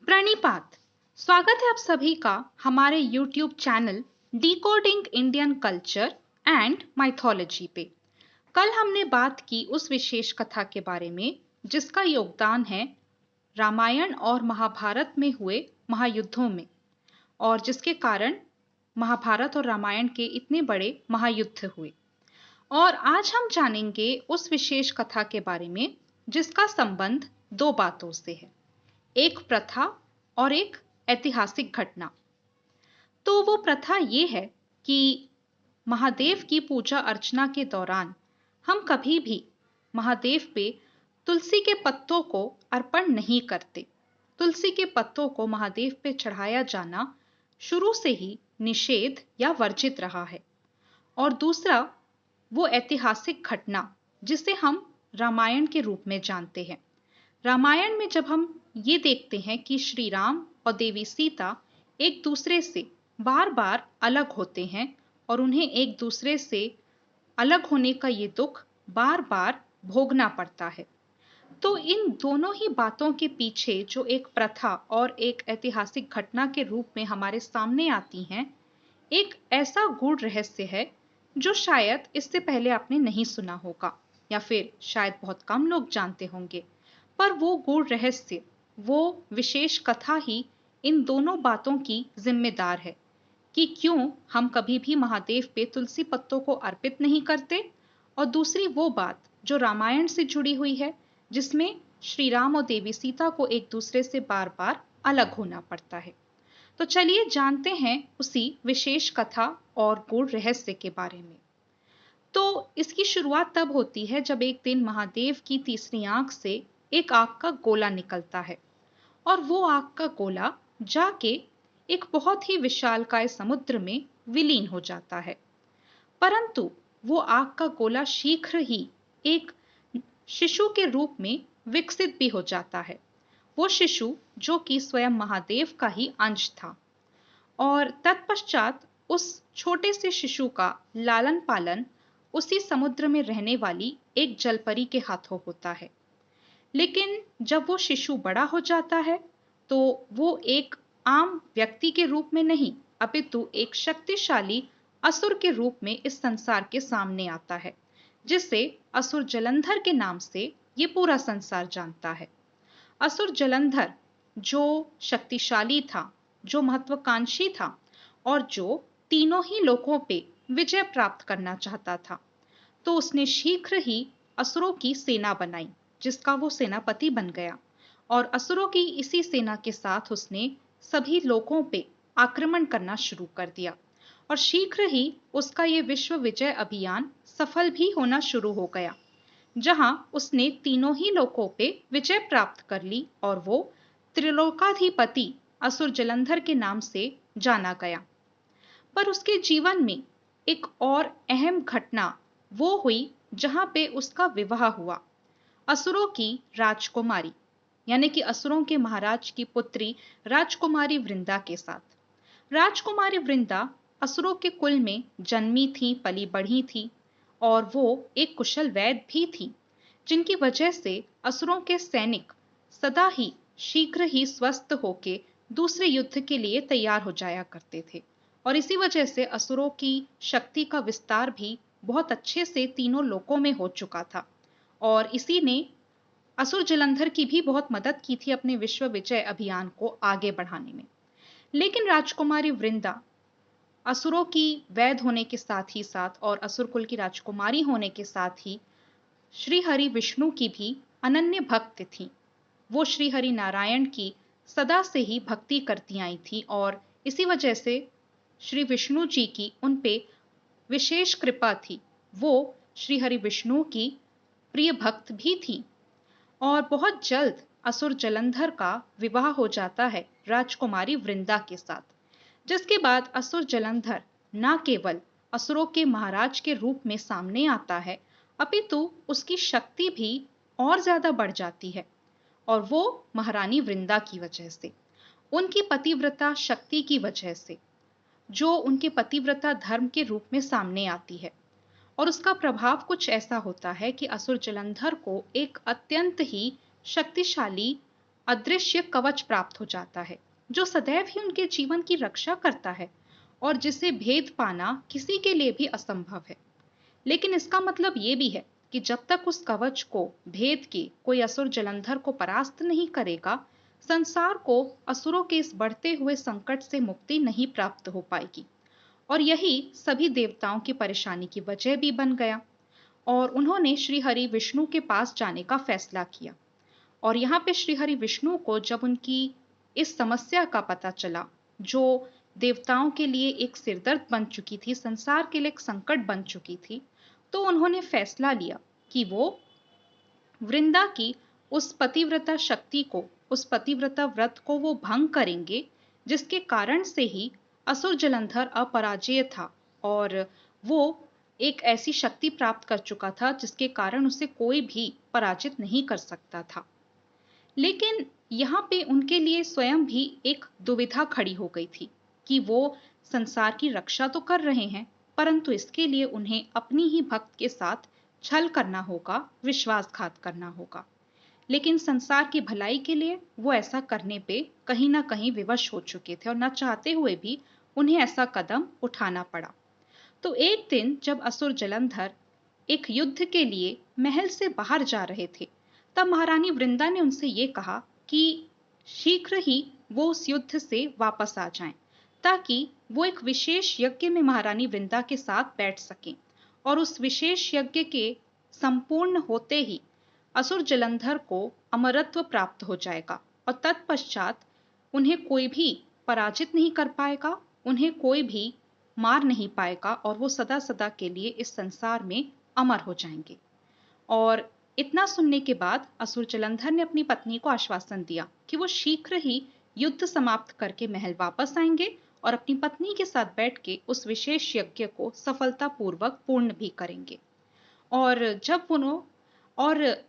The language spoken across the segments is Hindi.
प्रणिपात। स्वागत है आप सभी का हमारे YouTube channel decoding Indian culture and mythology पे। कल हमने बात की उस विशेष कथा के बारे में जिसका योगदान है रामायण और महाभारत में हुए महायुद्धों में, और जिसके कारण महाभारत और रामायण के इतने बड़े महायुद्ध हुए। और आज हम जानेंगे उस विशेष कथा के बारे में जिसका संबंध दो बातों से है, एक प्रथा और एक ऐतिहासिक घटना। तो वो प्रथा ये है कि महादेव की पूजा अर्चना के दौरान हम कभी भी महादेव पे तुलसी के पत्तों को अर्पण नहीं करते। तुलसी के पत्तों को महादेव पे चढ़ाया जाना शुरू से ही निषेध या वर्जित रहा है। और दूसरा वो ऐतिहासिक घटना जिसे हम रामायण के रूप में जानते हैं। रामायण में जब हम ये देखते हैं कि श्री राम और देवी सीता एक दूसरे से बार बार अलग होते हैं और उन्हें एक दूसरे से अलग होने का ये दुख बार बार भोगना पड़ता है, तो इन दोनों ही बातों के पीछे जो एक प्रथा और एक ऐतिहासिक घटना के रूप में हमारे सामने आती हैं, एक ऐसा गूढ़ रहस्य है जो शायद इससे पहले आपने नहीं सुना होगा या फिर शायद बहुत कम लोग जानते होंगे। पर वो गूढ़ रहस्य, वो विशेष कथा ही इन दोनों बातों की जिम्मेदार है कि क्यों हम कभी भी महादेव पे तुलसी पत्तों को अर्पित नहीं करते, और दूसरी वो बात जो रामायण से जुड़ी हुई है जिसमें श्री राम और देवी सीता को एक दूसरे से बार बार अलग होना पड़ता है। तो चलिए जानते हैं उसी विशेष कथा और गूढ़ रहस्य के बारे में। तो इसकी शुरुआत तब होती है जब एक दिन महादेव की तीसरी आंख से एक आग का गोला निकलता है, और वो आग का गोला जाके एक बहुत ही विशालकाय समुद्र में विलीन हो जाता है। परंतु वो आग का गोला शीघ्र ही एक शिशु के रूप में विकसित भी हो जाता है। वो शिशु जो कि स्वयं महादेव का ही अंश था, और तत्पश्चात उस छोटे से शिशु का लालन पालन उसी समुद्र में रहने वाली एक जलपरी के हाथों होता है। लेकिन जब वो शिशु बड़ा हो जाता है तो वो एक आम व्यक्ति के रूप में नहीं, अपितु एक शक्तिशाली असुर के रूप में इस संसार के सामने आता है, जिसे असुर जलंधर के नाम से ये पूरा संसार जानता है। असुर जलंधर जो शक्तिशाली था, जो महत्वाकांक्षी था, और जो तीनों ही लोकों पे विजय प्राप्त करना चाहता था, तो उसने शीघ्र ही असुरों की सेना बनाई जिसका वो सेनापति बन गया, और असुरों की इसी सेना के साथ उसने सभी लोकों पे आक्रमण करना शुरू कर दिया, और शीघ्र ही उसका ये विश्व विजय अभियान सफल भी होना शुरू हो गया, जहां उसने तीनों ही लोकों पे विजय प्राप्त कर ली और वो त्रिलोकाधिपति असुर जलंधर के नाम से जाना गया। पर उसके जीवन में एक और अहम घटना वो हुई जहां पे उसका विवाह हुआ असुरों की राजकुमारी, यानी कि असुरों के महाराज की पुत्री राजकुमारी वृंदा के साथ। राजकुमारी वृंदा असुरों के कुल में जन्मी थी, पली बढ़ी थी, और वो एक कुशल वैद्य भी थी, जिनकी वजह से असुरों के सैनिक सदा ही शीघ्र ही स्वस्थ होके दूसरे युद्ध के लिए तैयार हो जाया करते थे। और इसी वजह से असुरों की शक्ति का विस्तार भी बहुत अच्छे से तीनों लोकों में हो चुका था, और इसी ने असुर जलंधर की भी बहुत मदद की थी अपने विश्व विजय अभियान को आगे बढ़ाने में। लेकिन राजकुमारी वृंदा असुरों की वैद्य होने के साथ ही साथ और असुर कुल की राजकुमारी होने के साथ ही श्री हरि विष्णु की भी अनन्य भक्त थी। वो श्री हरि नारायण की सदा से ही भक्ति करती आई थी, और इसी वजह से श्री विष्णु जी की उन पे विशेष कृपा थी। वो श्री हरि विष्णु की प्रिय भक्त भी थी, और बहुत जल्द असुर जलंधर का विवाह हो जाता है राजकुमारी वृंदा के साथ, जिसके बाद असुर जलंधर न केवल असुरों के महाराज के रूप में सामने आता है, अपितु उसकी शक्ति भी और ज्यादा बढ़ जाती है, और वो महारानी वृंदा की वजह से, उनकी पतिव्रता शक्ति की वजह से, जो उनके पतिव्रता धर्म के रूप में सामने आती है। और उसका प्रभाव कुछ ऐसा होता है कि असुर जलंधर को एक अत्यंत ही शक्तिशाली अदृश्य कवच प्राप्त हो जाता है जो सदैव ही उनके जीवन की रक्षा करता है और जिसे भेद पाना किसी के लिए भी असंभव है। लेकिन इसका मतलब ये भी है कि जब तक उस कवच को भेद के कोई असुर जलंधर को परास्त नहीं करेगा, संसार को असुरों के इस बढ़ते हुए संकट से मुक्ति नहीं प्राप्त हो पाएगी। और यही सभी देवताओं की परेशानी की वजह भी बन गया और उन्होंने श्री हरि विष्णु के पास जाने का फैसला किया। और यहाँ पे श्री हरि विष्णु को जब उनकी इस समस्या का पता चला, जो देवताओं के लिए एक सिरदर्द बन चुकी थी, संसार के लिए एक संकट बन चुकी थी, तो उन्होंने फैसला लिया कि वो वृंदा की उस पतिव्रता शक्ति को, उस पतिव्रता व्रत को वो भंग करेंगे, जिसके कारण से ही असुर जलंधर अपराजेय था और वो एक ऐसी शक्ति प्राप्त कर चुका था जिसके कारण उसे कोई भी पराजित नहीं कर सकता था। लेकिन यहाँ पे उनके लिए स्वयं भी एक दुविधा खड़ी हो गई थी कि वो संसार की रक्षा तो कर रहे हैं, परंतु इसके लिए उन्हें अपनी ही भक्त के साथ छल करना होगा, विश्वासघात करना होगा। लेकिन संसार की भलाई के लिए वो ऐसा करने पे कहीं ना कहीं विवश हो चुके थे और न चाहते हुए भी उन्हें ऐसा कदम उठाना पड़ा। तो एक दिन जब असुर जलंधर एक युद्ध के लिए महल से बाहर जा रहे थे, तब महारानी वृंदा ने उनसे ये कहा कि शीघ्र ही वो उस युद्ध से वापस आ जाएं, ताकि वो एक विशेष यज्ञ में महारानी वृंदा के साथ बैठ सकें और उस विशेष यज्ञ के संपूर्ण होते ही असुर जलंधर को अमरत्व प्राप्त हो जाएगा और तत्पश्चात उन्हें कोई भी पराजित नहीं कर पाएगा, उन्हें कोई भी मार नहीं पाएगा और वो सदा सदा के लिए इस संसार में अमर हो जाएंगे। और इतना सुनने के बाद असुर जलंधर ने अपनी पत्नी को आश्वासन दिया कि वो शीघ्र ही युद्ध समाप्त करके महल वापस आएंगे और अपनी पत्नी के साथ बैठ के उस विशेष यज्ञ को सफलतापूर्वक पूर्ण भी करेंगे। और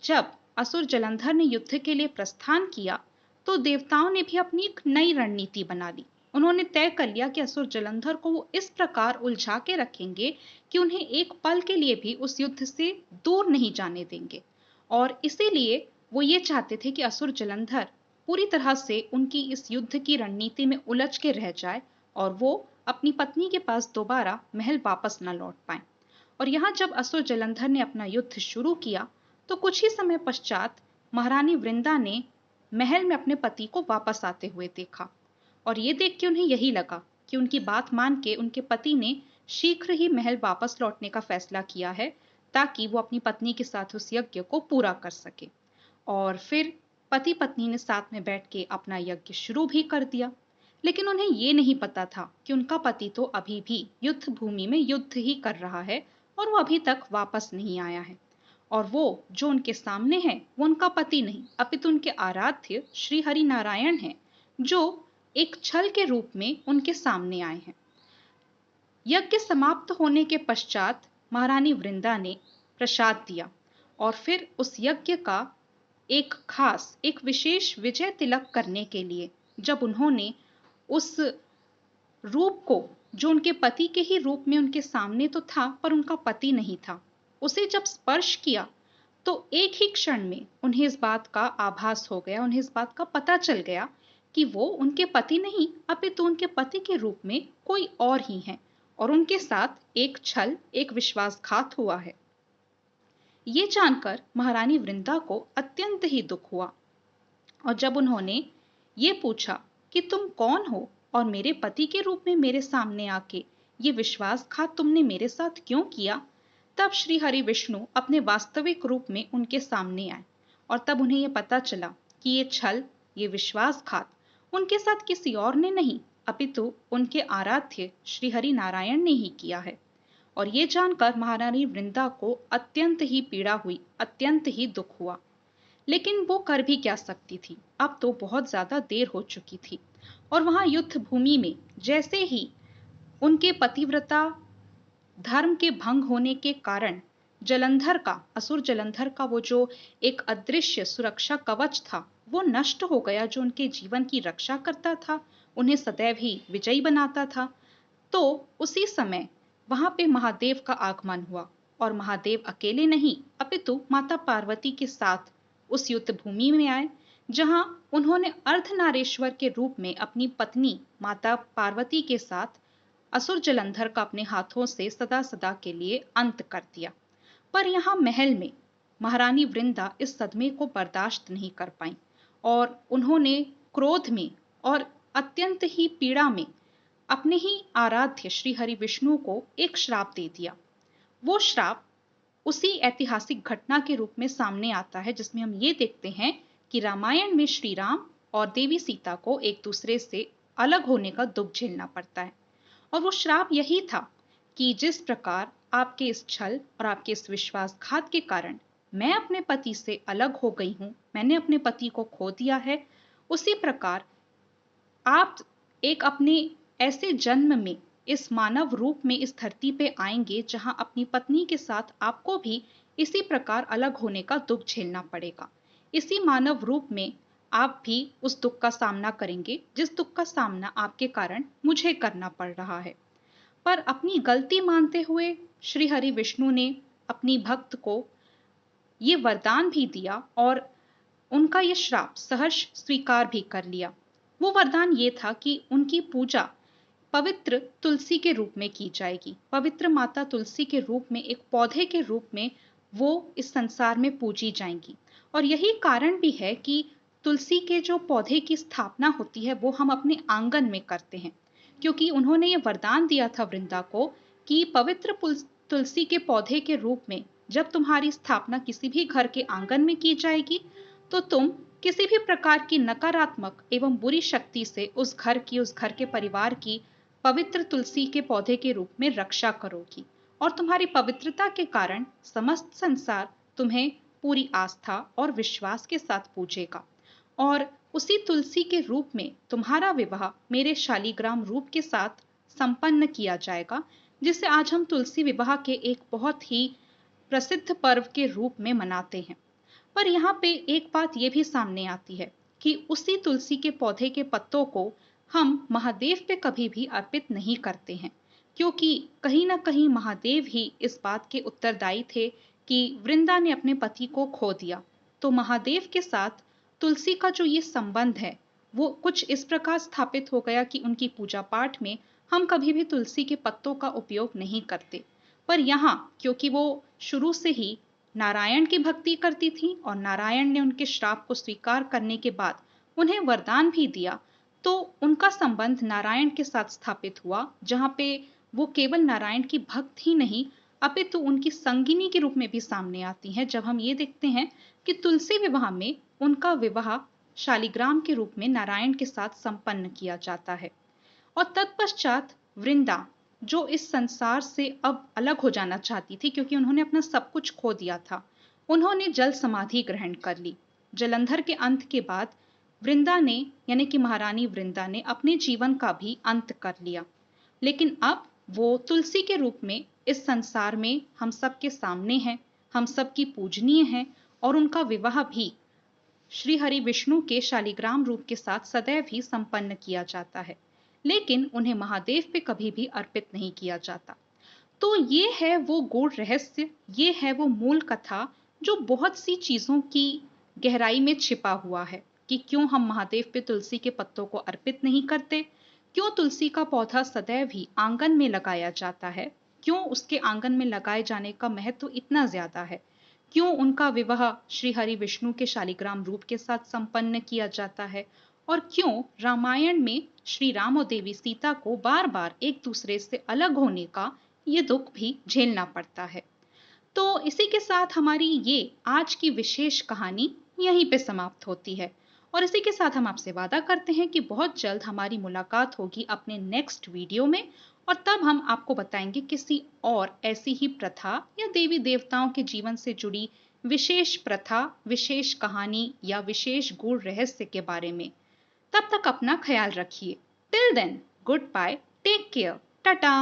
जब असुर जलंधर ने युद्ध के लिए प्रस्थान किया, तो देवताओं ने भी अपनी एक नई रणनीति बना ली। उन्होंने तय कर लिया कि असुर जलंधर को वो इस प्रकार उलझा के रखेंगे कि उन्हें एक पल के लिए भी उस युद्ध से दूर नहीं जाने देंगे। और इसीलिए वो ये चाहते थे कि असुर जलंधर पूरी तरह से उनकी इस युद्ध की रणनीति में उलझ के रह जाए और वो अपनी पत्नी के पास दोबारा महल वापस न लौट पाए। और यहाँ जब असुर जलंधर ने अपना युद्ध शुरू किया, तो कुछ ही समय पश्चात महारानी वृंदा ने महल में अपने पति को वापस आते हुए देखा और ये देख के उन्हें यही लगा कि उनकी बात मान के उनके पति ने शीघ्र ही महल वापस लौटने का फैसला किया है, ताकि वो अपनी पत्नी के साथ उस यज्ञ को पूरा कर सके। और फिर पति पत्नी ने साथ में बैठ के अपना यज्ञ शुरू भी कर दिया। लेकिन उन्हें ये नहीं पता था कि उनका पति तो अभी भी युद्ध भूमि में युद्ध ही कर रहा है और वो अभी तक वापस नहीं आया है। और वो जो उनके सामने है वो उनका पति नहीं, अपितु उनके आराध्य श्री हरि नारायण हैं, जो एक छल के रूप में उनके सामने आए हैं। यज्ञ समाप्त होने के पश्चात महारानी वृंदा ने प्रसाद दिया और फिर उस यज्ञ का एक विशेष विजय तिलक करने के लिए जब उन्होंने उस रूप को, जो उनके पति के ही रूप में उनके सामने तो था पर उनका पति नहीं था, उसे जब स्पर्श किया, तो एक ही क्षण में उन्हें इस बात का आभास हो गया, उन्हें इस बात का पता चल गया कि वो उनके पति नहीं, अपितु उनके पति के रूप में कोई और ही हैं और उनके साथ एक छल, एक विश्वासघात हुआ है। ये जानकर महारानी वृंदा को अत्यंत ही दुख हुआ और जब उन्होंने ये पूछा कि तुम कौन हो और मेरे पति के रूप में मेरे सामने आके ये विश्वासघात तुमने मेरे साथ क्यों किया, तब श्री हरि विष्णु अपने वास्तविक रूप में उनके सामने आए और तब उन्हें यह पता चला कि ये छल, ये विश्वासघात उनके साथ किसी और ने नहीं, अपितु उनके आराध्य श्री हरि नारायण ने ही किया है। और ये जानकर महारानी वृंदा को अत्यंत ही पीड़ा हुई, अत्यंत ही दुख हुआ। लेकिन वो कर भी क्या सकती थी, अब तो बहुत ज्यादा देर हो चुकी थी। और वहां युद्ध भूमि में जैसे ही उनके पतिव्रता धर्म के भंग होने के कारण जलंधर का, असुर जलंधर का वो जो एक अदृश्य सुरक्षा कवच था वो नष्ट हो गया, जो उनके जीवन की रक्षा करता था, उन्हें सदैव ही विजयी बनाता था। तो उसी समय वहां पे महादेव का आगमन हुआ और महादेव अकेले नहीं, अपितु माता पार्वती के साथ उस युद्ध भूमि में आए, जहां उन्होंने अर्धनारेश्वर के रूप में अपनी पत्नी माता पार्वती के साथ असुर जलंधर का अपने हाथों से सदा सदा के लिए अंत कर दिया। पर यहाँ महल में महारानी वृंदा इस सदमे को बर्दाश्त नहीं कर पाई और उन्होंने क्रोध में और अत्यंत ही पीड़ा में अपने ही आराध्य श्री हरि विष्णु को एक श्राप दे दिया। वो श्राप उसी ऐतिहासिक घटना के रूप में सामने आता है जिसमें हम ये देखते हैं कि रामायण में श्री राम और देवी सीता को एक दूसरे से अलग होने का दुख झेलना पड़ता है। और वो श्राप यही था कि जिस प्रकार आपके इस छल और आपके इस विश्वासघात के कारण मैं अपने पति से अलग हो गई हूं, मैंने अपने पति को खो दिया है, उसी प्रकार आप एक अपने ऐसे जन्म में इस मानव रूप में इस धरती पे आएंगे जहां अपनी पत्नी के साथ आपको भी इसी प्रकार अलग होने का दुख झेलना पड़ेगा। इसी मानव रूप में आप भी उस दुख का सामना करेंगे जिस दुख का सामना आपके कारण मुझे करना पड़ रहा है। पर अपनी गलती मानते हुए श्री हरि विष्णु ने अपनी भक्त को ये वरदान भी दिया और उनका ये श्राप सहर्ष स्वीकार भी कर लिया। वो वरदान ये था कि उनकी पूजा पवित्र तुलसी के रूप में की जाएगी। पवित्र माता तुलसी के रूप में, एक पौधे के रूप में वो इस संसार में पूजी जाएंगी। और यही कारण भी है कि तुलसी के जो पौधे की स्थापना होती है वो हम अपने आंगन में करते हैं, क्योंकि उन्होंने ये वरदान दिया था वृंदा को कि पवित्र तुलसी के पौधे के रूप में जब तुम्हारी स्थापना किसी भी घर के आंगन में की जाएगी तो तुम किसी भी प्रकार की नकारात्मक एवं बुरी शक्ति से उस घर की, उस घर के परिवार की पवित्र तुलसी के पौधे के रूप में रक्षा करोगी और तुम्हारी पवित्रता के कारण समस्त संसार तुम्हें पूरी आस्था और विश्वास के साथ पूजेगा। और उसी तुलसी के रूप में तुम्हारा विवाह मेरे शालीग्राम रूप के साथ संपन्न किया जाएगा, जिसे आज हम तुलसी विवाह के एक बहुत ही प्रसिद्ध पर्व के रूप में मनाते हैं। पर यहाँ पे एक बात ये भी सामने आती है कि उसी तुलसी के पौधे के पत्तों को हम महादेव पे कभी भी अर्पित नहीं करते हैं, क्योंकि कहीं ना कहीं महादेव ही इस बात के उत्तरदायी थे कि वृंदा ने अपने पति को खो दिया। तो महादेव के साथ तुलसी का जो ये संबंध है वो कुछ इस प्रकार स्थापित हो गया कि उनकी पूजा पाठ में हम कभी भी तुलसी के पत्तों का उपयोग नहीं करते। पर यहाँ क्योंकि वो शुरू से ही नारायण की भक्ति करती थी और नारायण ने उनके श्राप को स्वीकार करने के बाद उन्हें वरदान भी दिया, तो उनका संबंध नारायण के साथ स्थापित हुआ, जहां पे वो केवल नारायण की भक्त ही नहीं अपितु उनकी संगिनी के रूप में भी सामने आती हैं। जब हम ये देखते हैं कि तुलसी विवाह में उनका विवाह शालीग्राम के रूप में नारायण के साथ संपन्न किया जाता है। और तत्पश्चात वृंदा जो इस संसार से अब अलग हो जाना चाहती थी, क्योंकि उन्होंने अपना सब कुछ खो दिया था, उन्होंने जल समाधि ग्रहण कर ली। जलंधर के अंत के बाद वृंदा ने, यानी कि महारानी वृंदा ने अपने जीवन का भी अंत कर लिया। लेकिन अब वो तुलसी के रूप में इस संसार में हम सबके सामने हैं, हम सबकी पूजनीय हैं और उनका विवाह भी श्री हरि विष्णु के शालीग्राम रूप के साथ सदैव ही संपन्न किया जाता है, लेकिन उन्हें महादेव पे कभी भी अर्पित नहीं किया जाता। तो ये है वो गूढ़ रहस्य, ये है वो मूल कथा जो बहुत सी चीजों की गहराई में छिपा हुआ है कि क्यों हम महादेव पे तुलसी के पत्तों को अर्पित नहीं करते, क्यों तुलसी का पौधा सदैव ही आंगन में लगाया जाता है, क्यों उसके आंगन में लगाए जाने का महत्व इतना ज्यादा है, क्यों उनका विवाह श्री हरि विष्णु के शालीग्राम रूप के साथ संपन्न किया जाता है, और क्यों रामायण में श्री राम और देवी सीता को बार बार एक दूसरे से अलग होने का ये दुख भी झेलना पड़ता है। तो इसी के साथ हमारी ये आज की विशेष कहानी यहीं पे समाप्त होती है और इसी के साथ हम आपसे वादा करते हैं कि बहुत जल्द हमारी मुलाकात होगी अपने नेक्स्ट वीडियो में, और तब हम आपको बताएंगे किसी और ऐसी ही प्रथा या देवी देवताओं के जीवन से जुड़ी विशेष प्रथा, विशेष कहानी या विशेष गूढ़ रहस्य के बारे में। तब तक अपना ख्याल रखिए। Till then, good bye, take care, Tata.